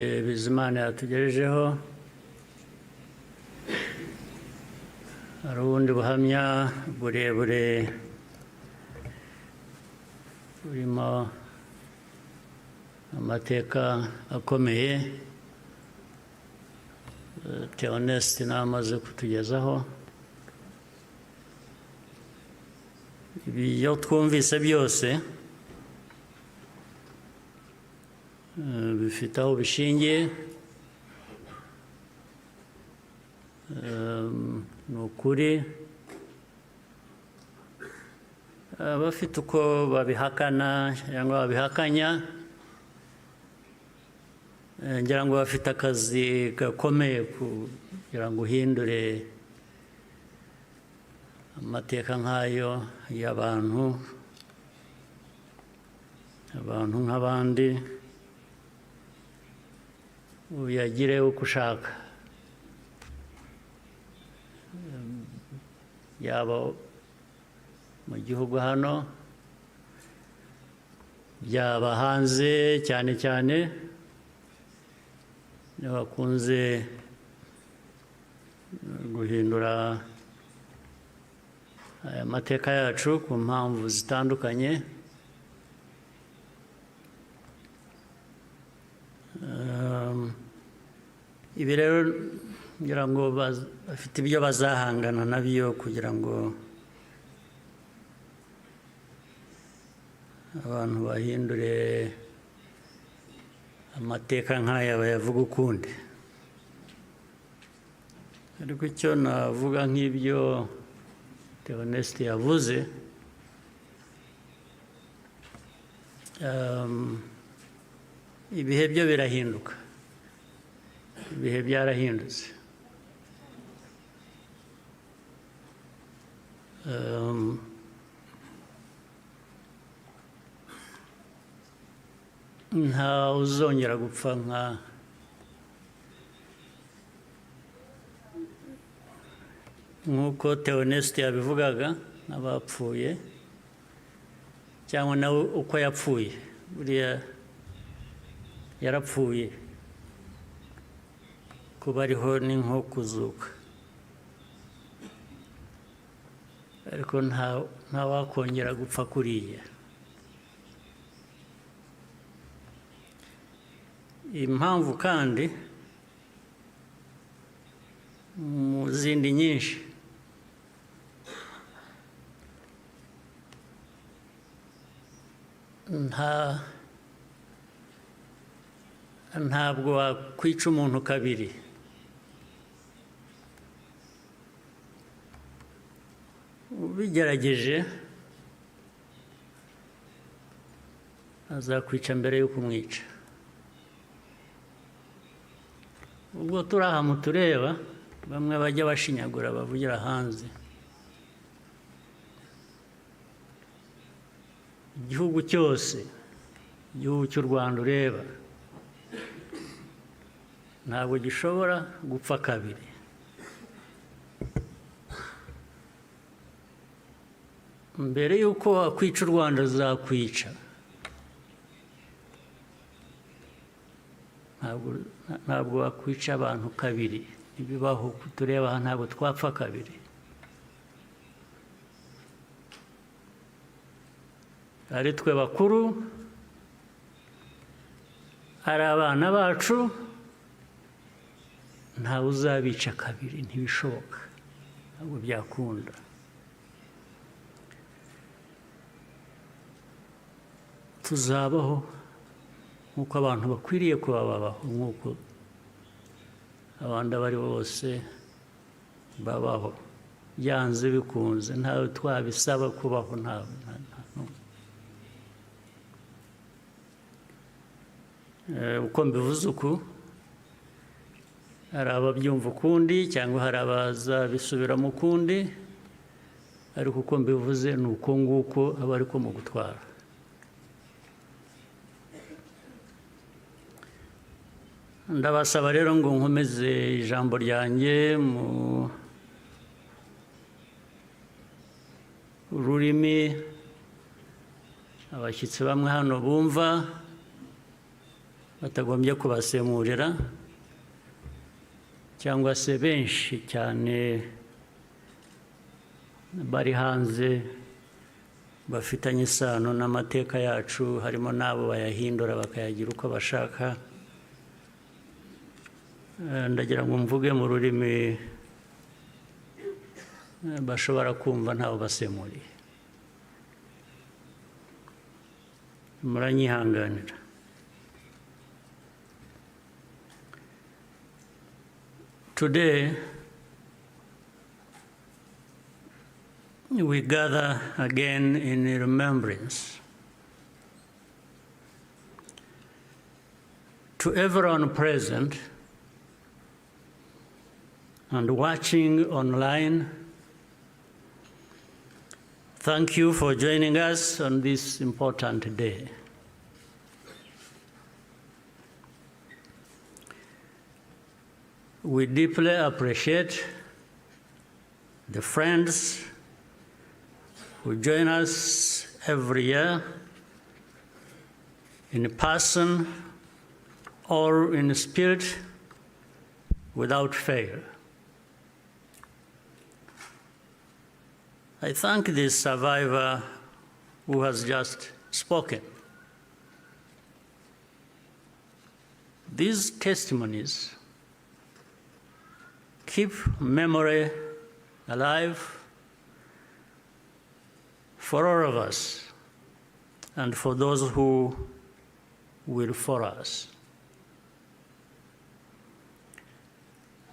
Bizimana yatugejejeho hari ubundi buhamya burebure burimo amateka akomeye Theoneste namaze kutugezaho ibyo twumvise byose bifite aho bishingiye ni ukuri bafite uko babihakana cyangwa babihakanya ngira ngo bafite akazi gakomeye kugira ngo uhindure amateka nk'ayo y'abantu nk'abandi uyagire uko ushaka yaba mu gihugu hano byaba hanze cyane cyane bakunze guhindura aya mateka yacu ku mpamvu zitandukanye ibi rero ngira ngo bafite ibyo bazahangana nabyo kugira ngo abantu bahindure amateka nk'aya bayavuga ukundi ariko icyo navuga nk'ibyo Theoneste yavuze ibihe byo birahinduka ibihe byarahindutse nta uzongera gupfa nk'uko Theoneste yabivugaga n'abapfuye cyangwa nawe uko yapfuye buriya yarapfuye kuba ariho ni nko kuzuka ariko nta wakongera gupfa kuriya impamvu kandi mu zindi nyinshi ntabwo wakwica umuntu kabiri ubigerageje azakwica mbere yo kumwica ubwo turi aha mutureba bamwe bajya bashinyagura bavugira hanze igihugu cyose igihugu cy'u Rwanda ureba ntabwo gishobora gupfa kabiri mbere y'uko wakwica u Rwanda azakwica ntabwo wakwica abantu kabiri ntibibaho tureba aha ntabwo twapfa kabiri ari twe bakuru ari abana bacu ntawe uzabica kabiri ntibishoboka ntabwo byakunda tuzabaho nk'uko abantu bakwiriye kuba babaho nk'uko abandi abo ari bo bose babaho byanze bikunze ntawe twabisaba kubaho uko mbivuze uku hari ababyumva ukundi cyangwa hari abazabisubiramo ukundi ariko uko mbivuze ni uko nguko aba ariko mu gutwara ndabasaba rero ngo nkomeze ijambo ryanjye mu rurimi abashyitsi bamwe hano bumva batagombye kubasemurira cyangwa se benshi cyane bari hanze bafitanye isano n'amateka yacu, harimo n'abo bayahindura bakayagira uko bashaka. Ndagira ngo mvuge mu rurimi bashobora kumva ntawe basemuriye. Muranyihanganira. Today, we gather again in remembrance to everyone present and watching online. Thank you for joining us on this important day. We deeply appreciate the friends who join us every year in person or in spirit without fail. I thank the survivor who has just spoken. These testimonies keep memory alive for all of us and for those who will follow us.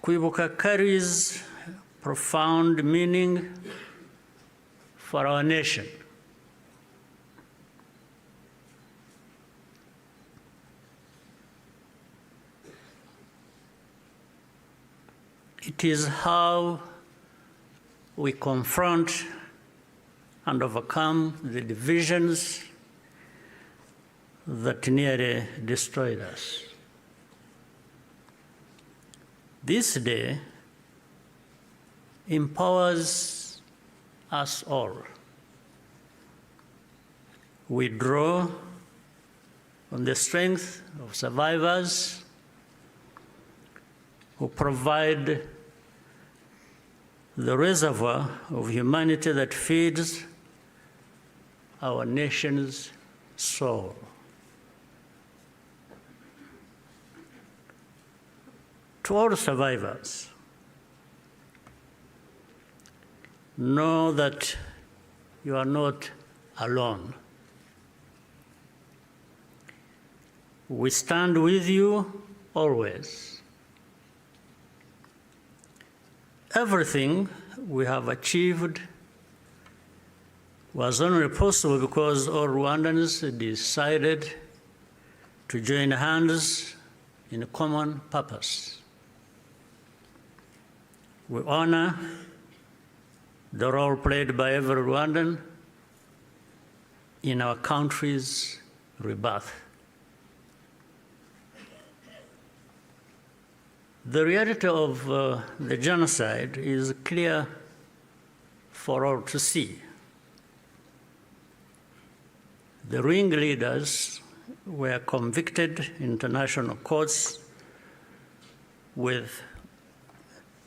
KWIBUKA carries profound meaning for our nation. It is how we confront and overcome the divisions that nearly destroyed us. This day empowers us all. We draw on the strength of survivors who provide the reservoir of humanity that feeds our nation's soul. To all survivors, know that you are not alone. We stand with you always. Everything we have achieved was only possible because all Rwandans decided to join hands in a common purpose. We honor the role played by every Rwandan in our country's rebirth. The reality of the genocide is clear for all to see. The ringleaders were convicted in international courts with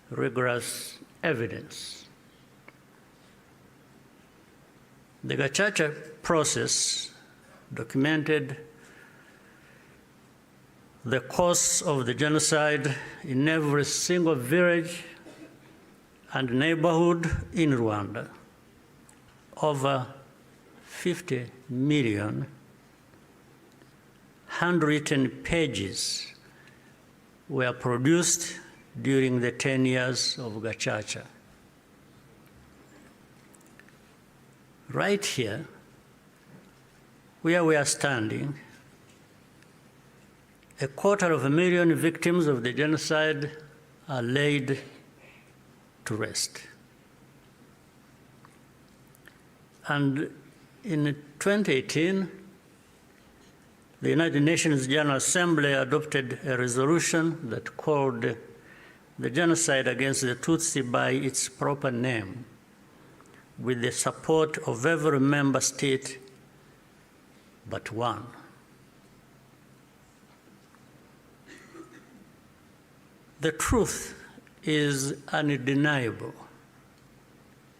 rigorous evidence. The Gacaca process documented the course of the genocide in every single village and neighborhood in Rwanda. Over 50 million handwritten pages were produced during the 10 years of Gacaca. Right here, where we are standing, 250,000 victims of the genocide are laid to rest. And in 2018, the United Nations General Assembly adopted a resolution that called the genocide against the Tutsi by its proper name, with the support of every member state but one. The truth is undeniable,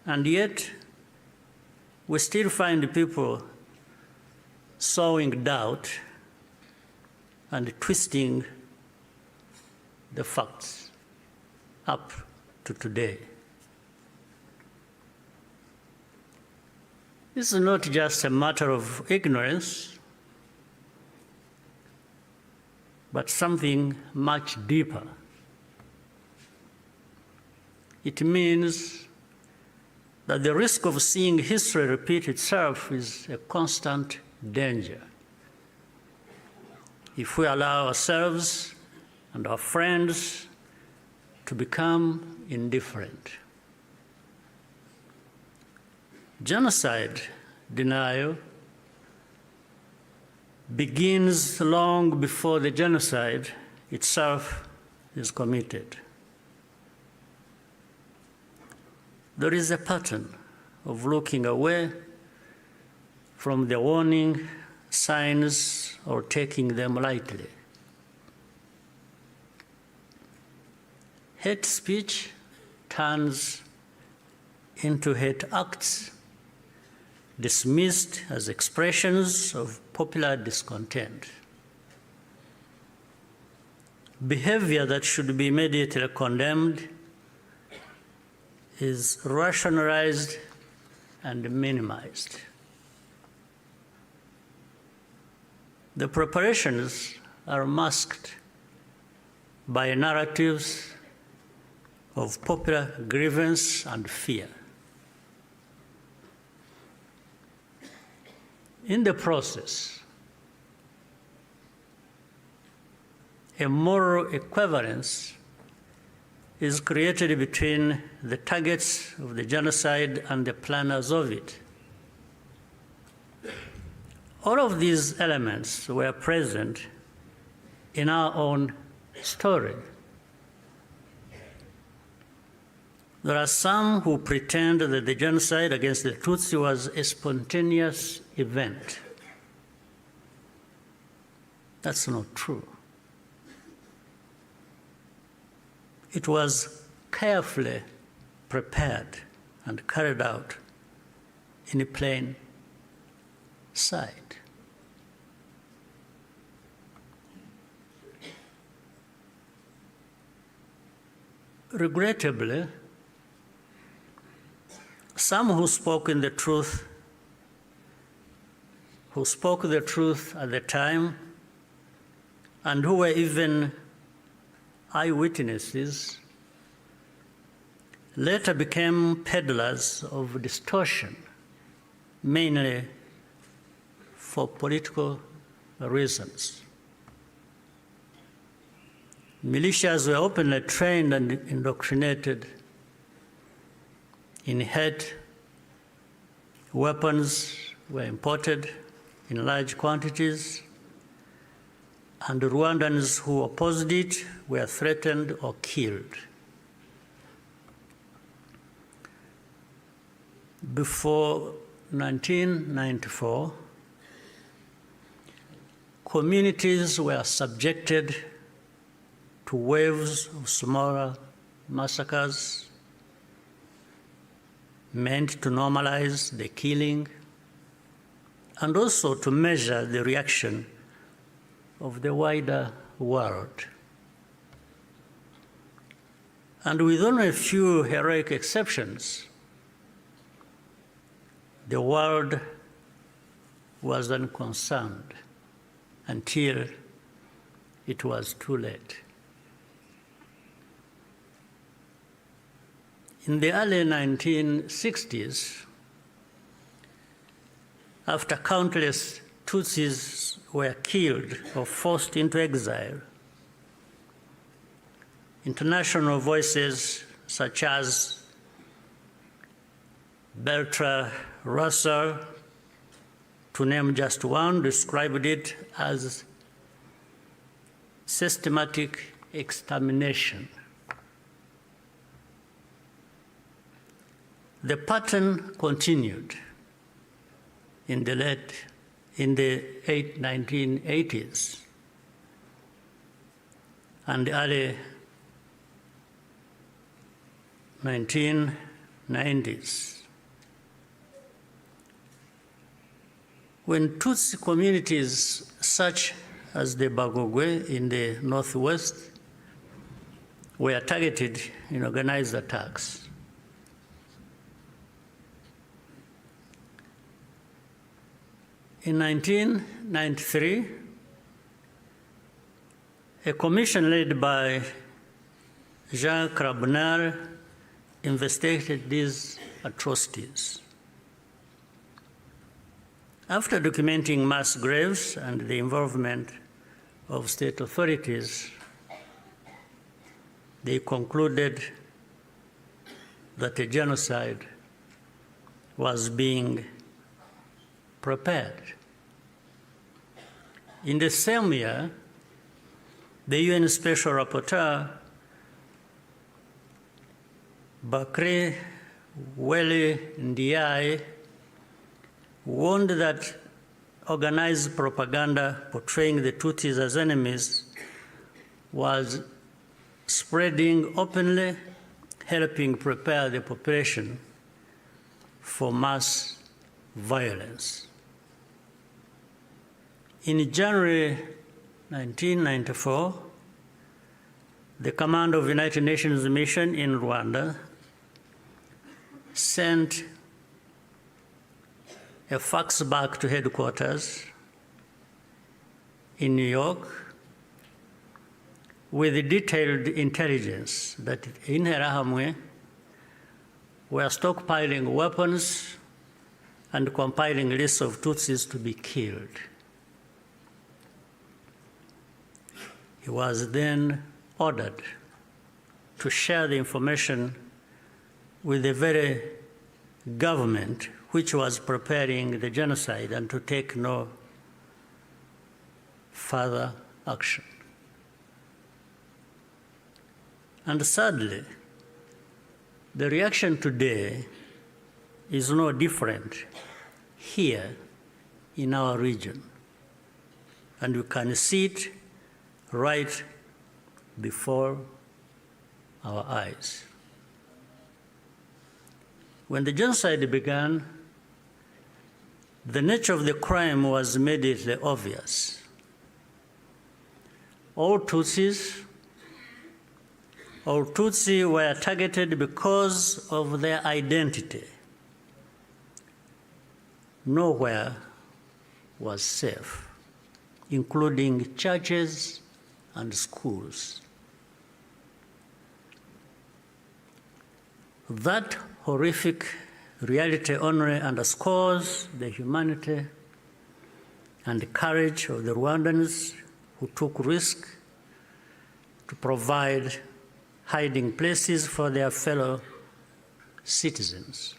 and yet we still find people sowing doubt and twisting the facts up to today. This is not just a matter of ignorance, but something much deeper. It means that the risk of seeing history repeat itself is a constant danger. If we allow ourselves and our friends to become indifferent. Genocide denial begins long before the genocide itself is committed. There is a pattern of looking away from the warning signs or taking them lightly. Hate speech turns into hate acts, dismissed as expressions of popular discontent. Behavior that should be immediately condemned is rationalized and minimized. The preparations are masked by narratives of popular grievance and fear. In the process, a moral equivalence is created between the targets of the genocide and the planners of it. All of these elements were present in our own story. There are some who pretend that the genocide against the Tutsi was a spontaneous event. That's not true. It was carefully prepared and carried out in plain sight. Regrettably, some who spoke the truth at the time, and who were even eyewitnesses, later became peddlers of distortion, mainly for political reasons. Militias were openly trained and indoctrinated in hate. Weapons were imported in large quantities, and Rwandans who opposed it were threatened or killed. Before 1994, communities were subjected to waves of smaller massacres meant to normalize the killing and also to measure the reaction of the wider world. And with only a few heroic exceptions, the world was unconcerned until it was too late. In the early 1960s, after countless Tutsis were killed or forced into exile, international voices such as Bertrand Russell, to name just one, described it as systematic extermination. The pattern continued in the 1980s and early 1990s. When Tutsi communities such as the Bagogwe in the northwest were targeted in organized attacks. In 1993, a commission led by Jean Crabonneau investigated these atrocities. After documenting mass graves and the involvement of state authorities, they concluded that a genocide was being prepared. In the same year, the UN Special Rapporteur, Bakri Wele Ndiaye, warned that organized propaganda portraying the Tutsis as enemies was spreading openly, helping prepare the population for mass violence. In January 1994, the Command of the United Nations Mission in Rwanda sent a fax back to headquarters in New York with detailed intelligence that Interahamwe were stockpiling weapons and compiling lists of Tutsis to be killed. He was then ordered to share the information with the very government which was preparing the genocide and to take no further action. And sadly, the reaction today is no different here in our region. And you can see it right before our eyes. When the genocide began, the nature of the crime was immediately obvious. All Tutsi were targeted because of their identity. Nowhere was safe, including churches and schools. That horrific reality only underscores the humanity and the courage of the Rwandans who took risk to provide hiding places for their fellow citizens.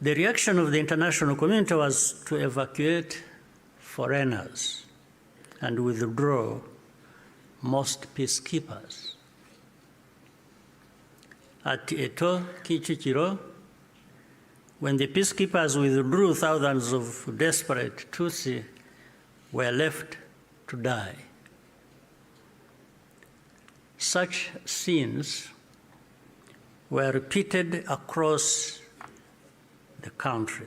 The reaction of the international community was to evacuate foreigners and withdraw most peacekeepers. At Eto, Kichikiro, when the peacekeepers withdrew, thousands of desperate Tutsi were left to die. Such scenes were repeated across the country.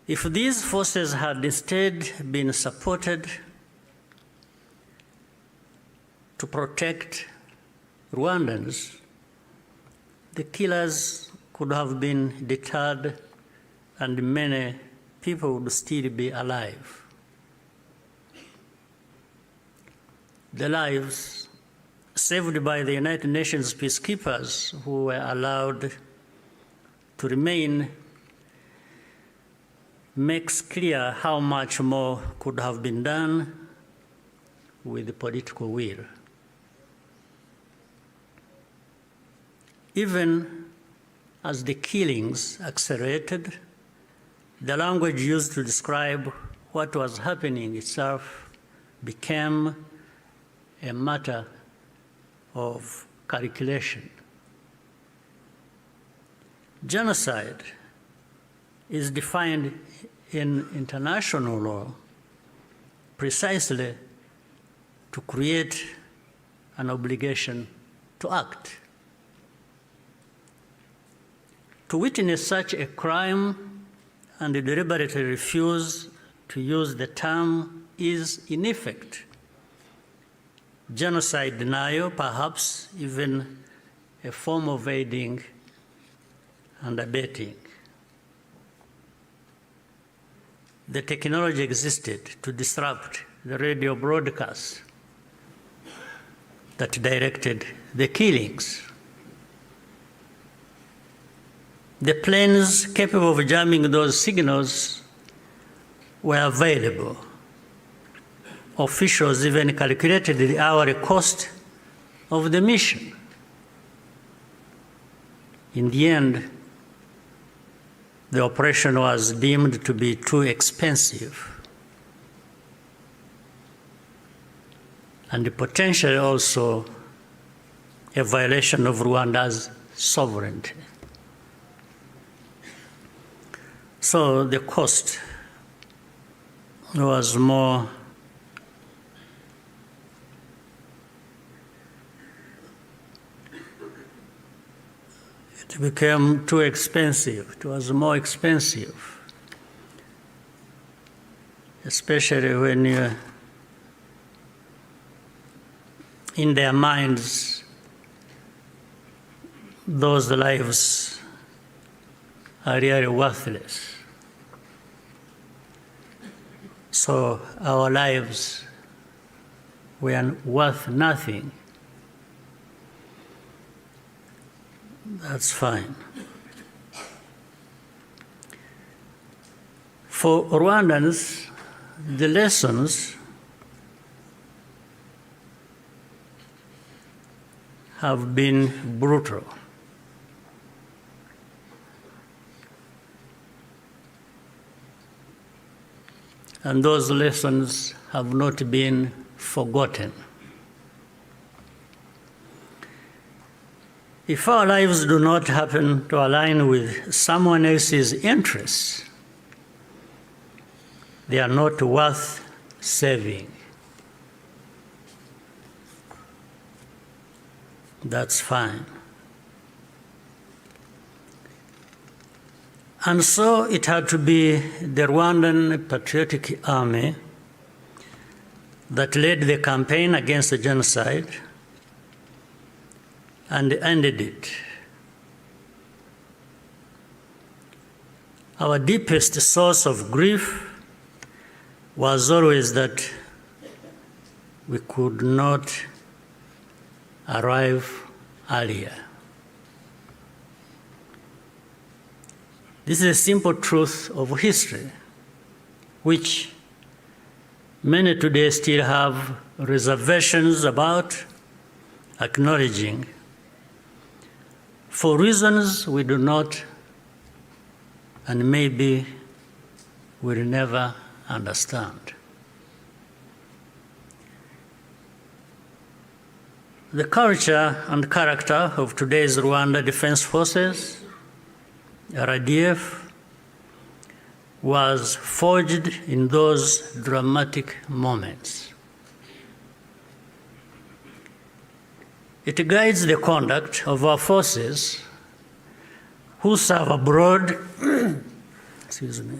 If these forces had instead been supported to protect Rwandans, the killers could have been deterred and many people would still be alive. The lives saved by the United Nations peacekeepers who were allowed to remain makes clear how much more could have been done with the political will. Even as the killings accelerated, the language used to describe what was happening itself became a matter of calculation. Genocide is defined in international law precisely to create an obligation to act. To witness such a crime and deliberately refuse to use the term is, in effect, genocide denial, perhaps even a form of aiding and abetting. The technology existed to disrupt the radio broadcasts that directed the killings. The planes capable of jamming those signals were available. Officials even calculated the hourly cost of the mission. In the end, the operation was deemed to be too expensive and potentially also a violation of Rwanda's sovereignty. So the cost was more it became too expensive. It was more expensive, especially when in their minds, those lives are really worthless. So our lives were worth nothing. That's fine. For Rwandans, the lessons have been brutal. And those lessons have not been forgotten. If our lives do not happen to align with someone else's interests, they are not worth saving. That's fine. And so it had to be the Rwandan Patriotic Army that led the campaign against the genocide and ended it. Our deepest source of grief was always that we could not arrive earlier. This is a simple truth of history, which many today still have reservations about acknowledging for reasons we do not and maybe will never understand. The culture and character of today's Rwanda Defense Forces, RDF, was forged in those dramatic moments. It guides the conduct of our forces who serve abroad excuse me,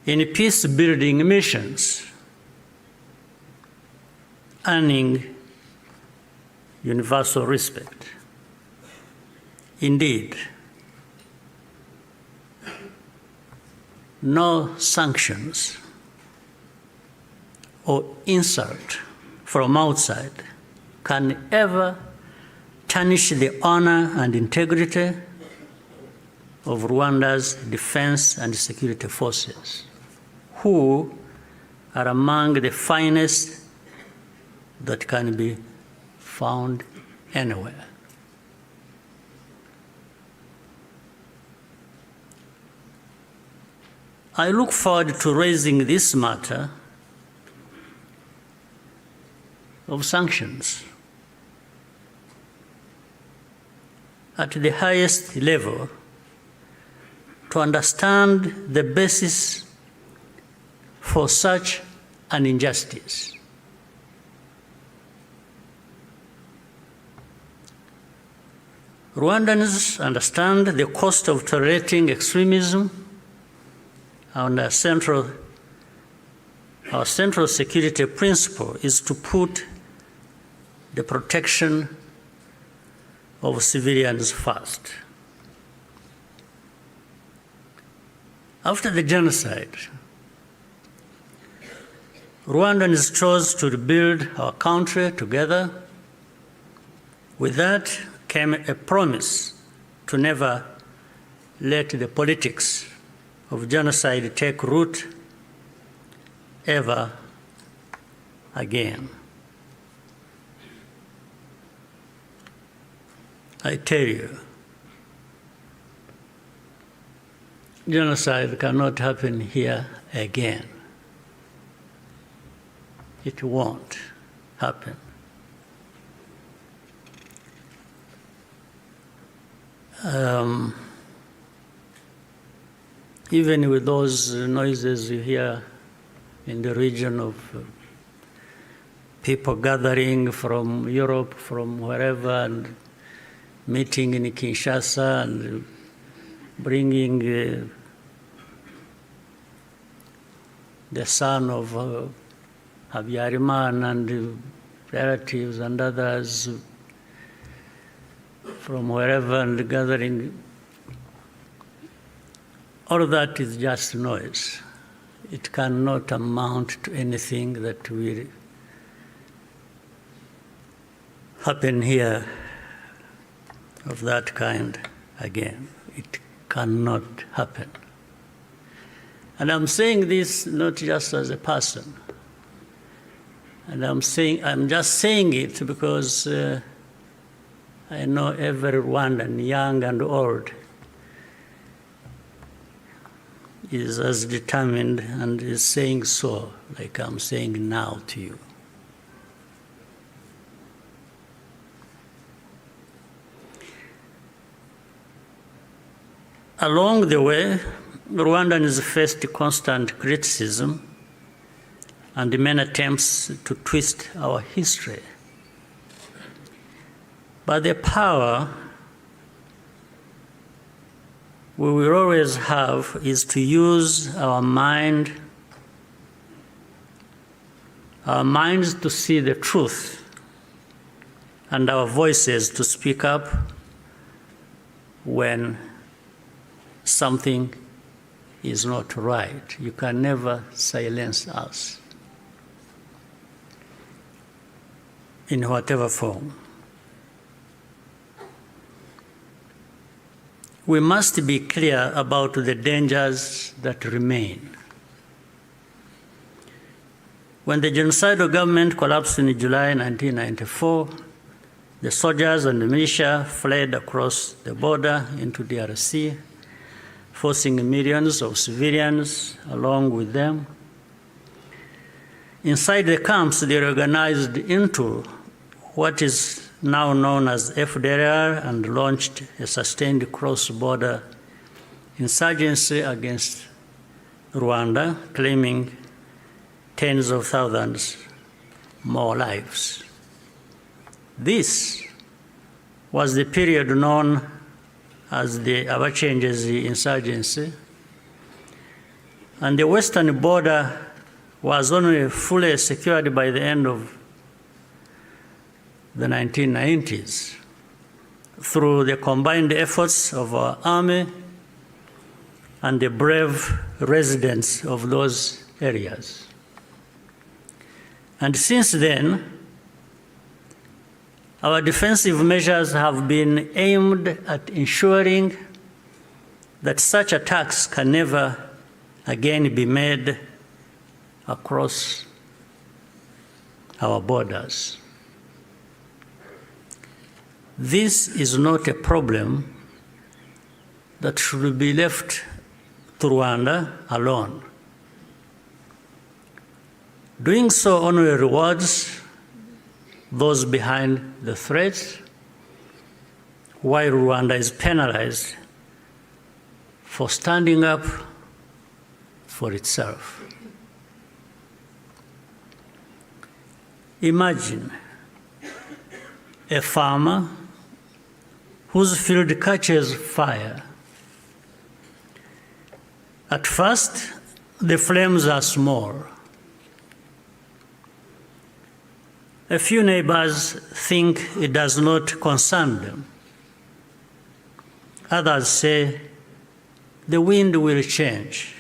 in peace-building missions, earning universal respect. Indeed, no sanctions or insult from outside can ever tarnish the honor and integrity of Rwanda's defense and security forces, who are among the finest that can be found anywhere. I look forward to raising this matter of sanctions at the highest level to understand the basis for such an injustice. Rwandans understand the cost of tolerating extremism, and our central security principle is to put the protection of civilians first. After the genocide, Rwandans chose to rebuild our country together. With that came a promise to never let the politics of genocide take root ever again. I tell you, genocide cannot happen here again. It won't happen. Even with those noises you hear in the region of people gathering from Europe, from wherever, and meeting in Kinshasa and bringing the son of Habyarimana and relatives and others from wherever and gathering, all of that is just noise. It cannot amount to anything that will happen here of that kind again. It cannot happen. And I'm saying this not just as a person. And I'm just saying it because I know every Rwandan, young and old, is as determined and is saying so, like I'm saying now to you. Along the way, Rwandans faced constant criticism and many attempts to twist our history. But the power we will always have is to use our minds to see the truth, and our voices to speak up when something is not right. You can never silence us in whatever form. We must be clear about the dangers that remain. When the genocidal government collapsed in July 1994, the soldiers and the militia fled across the border into DRC, forcing millions of civilians along with them. Inside the camps, they organized into what is now known as FDLR and launched a sustained cross-border insurgency against Rwanda, claiming tens of thousands more lives. This was the period known as the ABACU insurgency, and the western border was only fully secured by the end of the 1990s through the combined efforts of our army and the brave residents of those areas. And since then, our defensive measures have been aimed at ensuring that such attacks can never again be made across our borders. This is not a problem that should be left to Rwanda alone. Doing so only rewards those behind the threats, while Rwanda is penalized for standing up for itself. Imagine a farmer whose field catches fire. At first, the flames are small. A few neighbors think it does not concern them. Others say the wind will change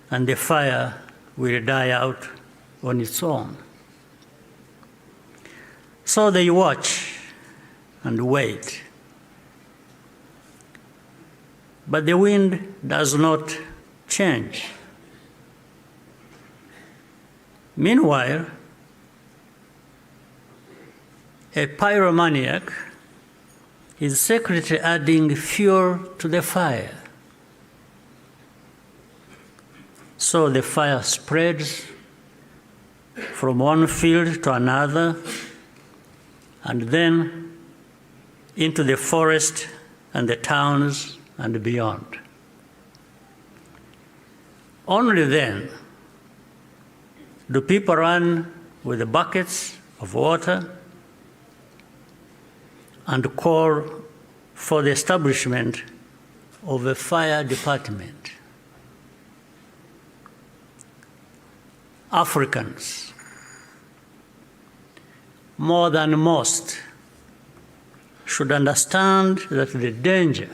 and the fire will die out on its own. So they watch and wait. But the wind does not change. Meanwhile, a pyromaniac is secretly adding fuel to the fire. So the fire spreads from one field to another, and then into the forest and the towns and beyond. Only then do people run with the buckets of water and call for the establishment of a fire department. Africans, more than most, should understand that the danger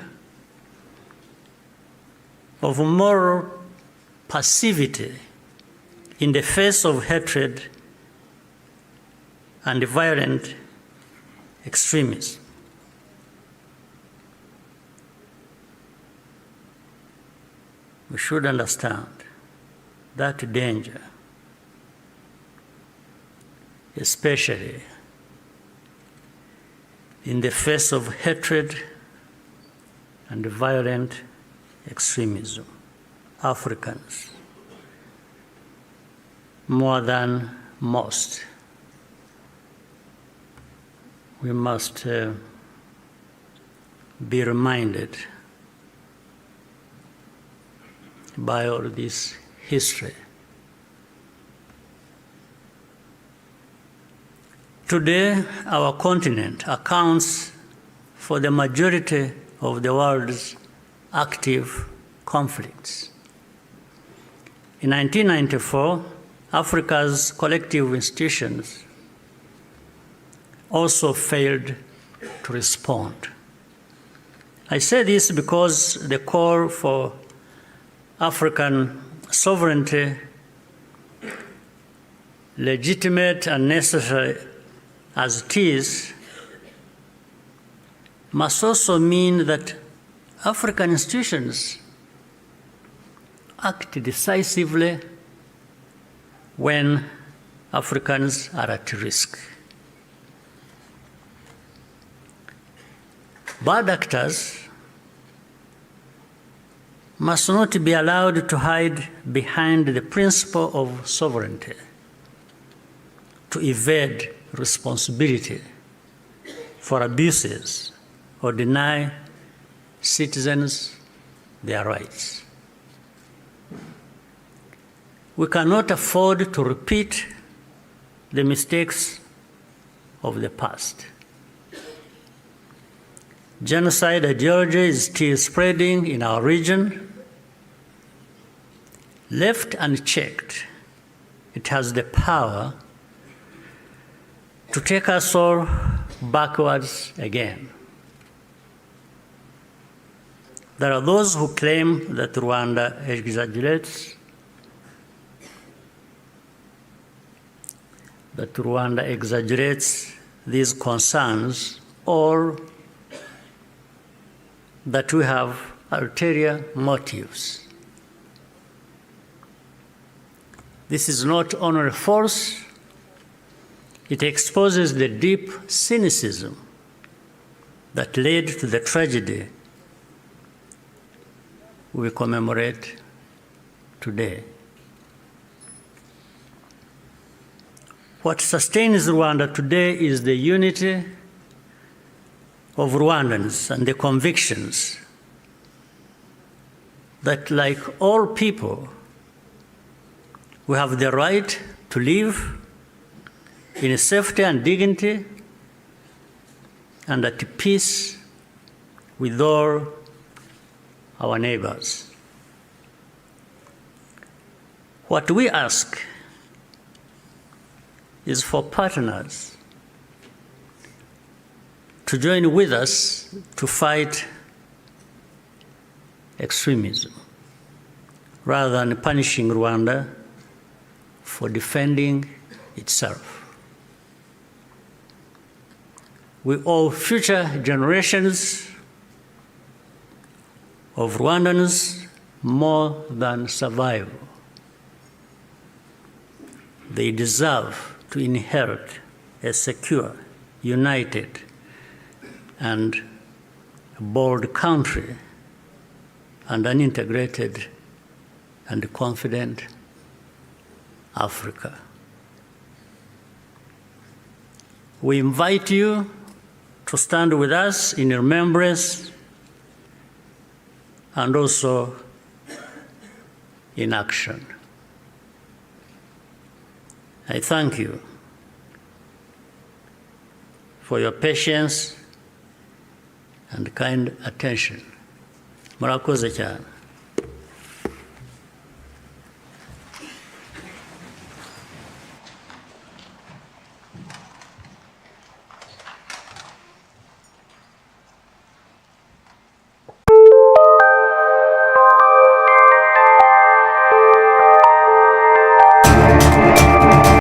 of moral passivity in the face of hatred and violent extremism. We should understand that danger, especially in the face of hatred and violent extremism. Africans, more than most, we must be reminded by all this history. Today, our continent accounts for the majority of the world's active conflicts. In 1994, Africa's collective institutions also failed to respond. I say this because the call for African sovereignty, legitimate and necessary as it is, must also mean that African institutions act decisively when Africans are at risk. Bad actors must not be allowed to hide behind the principle of sovereignty, to evade responsibility for abuses or deny citizens their rights. We cannot afford to repeat the mistakes of the past. Genocide ideology is still spreading in our region. Left unchecked, it has the power to take us all backwards again. There are those who claim that Rwanda exaggerates, these concerns, or that we have ulterior motives. This is not only false, it exposes the deep cynicism that led to the tragedy we commemorate today. What sustains Rwanda today is the unity of Rwandans and the convictions that, like all people, we have the right to live in safety and dignity and at peace with all our neighbors. What we ask is for partners to join with us to fight extremism, rather than punishing Rwanda for defending itself. We owe future generations of Rwandans more than survival. They deserve to inherit a secure, united, and bold country and an integrated and confident Africa. We invite you to stand with us in remembrance and also in action. I thank you for your patience and kind attention. Murakoze cyane.